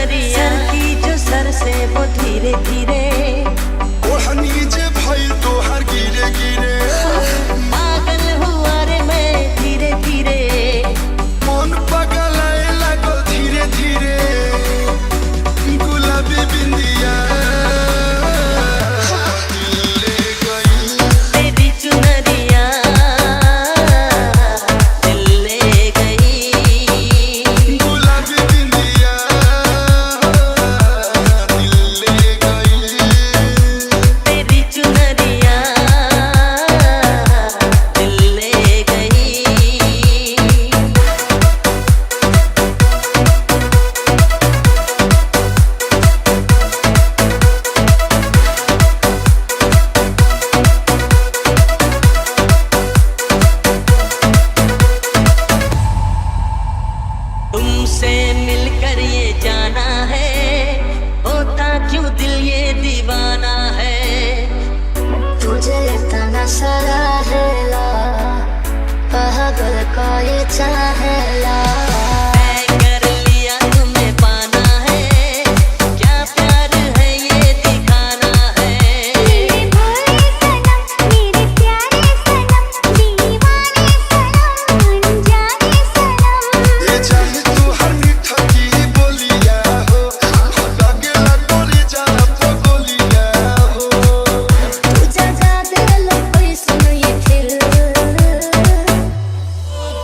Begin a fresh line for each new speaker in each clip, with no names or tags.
चुनरिया की जो सर से वो धीरे धीरे
ओढ़नी जे भई तोहर गिरे गिरे
पागल हुआ रे मैं धीरे धीरे
मन पगलाए लागल धीरे धीरे गुलाबी बिंदिया ले गई
तेरी चुनरिया दिल ले गई
गुलाबी बिंदिया दिल ले गई
तेरी चुनरिया दिल ले गई तुमसे मिलकर ये जाना है होता क्यों दिल ये दीवाना है
तुझे इतना सारा है ला पागल को ये चाहेला
तय कर लिया तुम्हें पाना है क्या प्यार है ये दिखाना है
मेरे भोले सनम मेरे प्यारे सनम दीवाने सनम अनजाने सनम
ये जाने तू हर मीठा की बोलिया हो लगे लगोली जाना पगोलिया हो
तू जा दिल कोई सुन ये फिर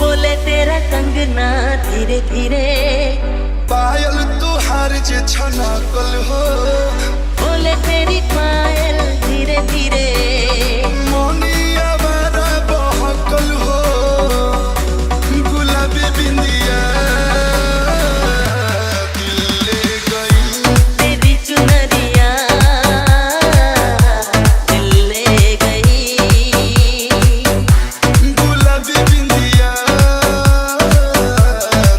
बोले तेरा कंगना धीरे धीरे
पायल तुहार जे छनकल हो
बोले तेरी पायल धीरे धीरे
मोनिया बारा बहकल हो गुलाबी बिंदिया दिल ले गई
तेरी चुनरिया दिल ले गई
गुलाबी बिंदिया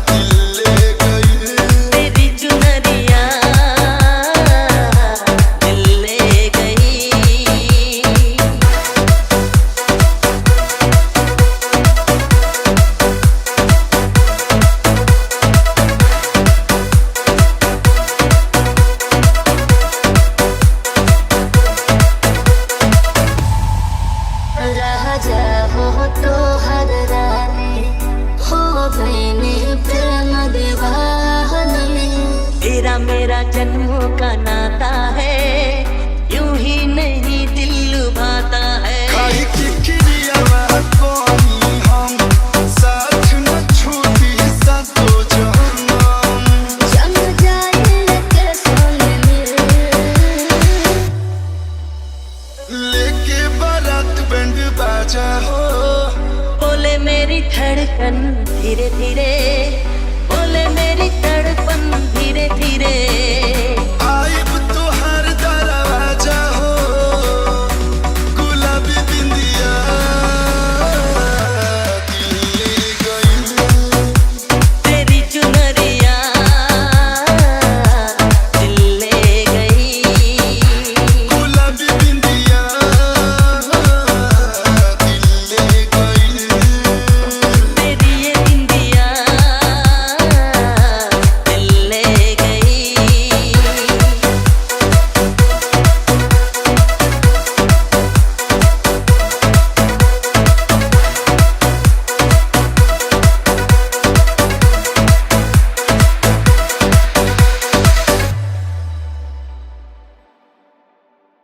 दिल ले गई
तेरी चुनरिया दिल ले गई
राजा हो तो हर रानी हो बहने प्रेम दीवानी
तेरा मेरा जन्मों का नाता है यूं ही नहीं दिल लुभाता है
खाई की क्रिया कोनी हम साथ न छूटी सातो जन्म
जम जाए के सोने मिल
लेके बारात बैंड बाजा हो
बोले मेरी धड़कन धीरे धीरे बोले मेरी तड़पन धीरे धीरे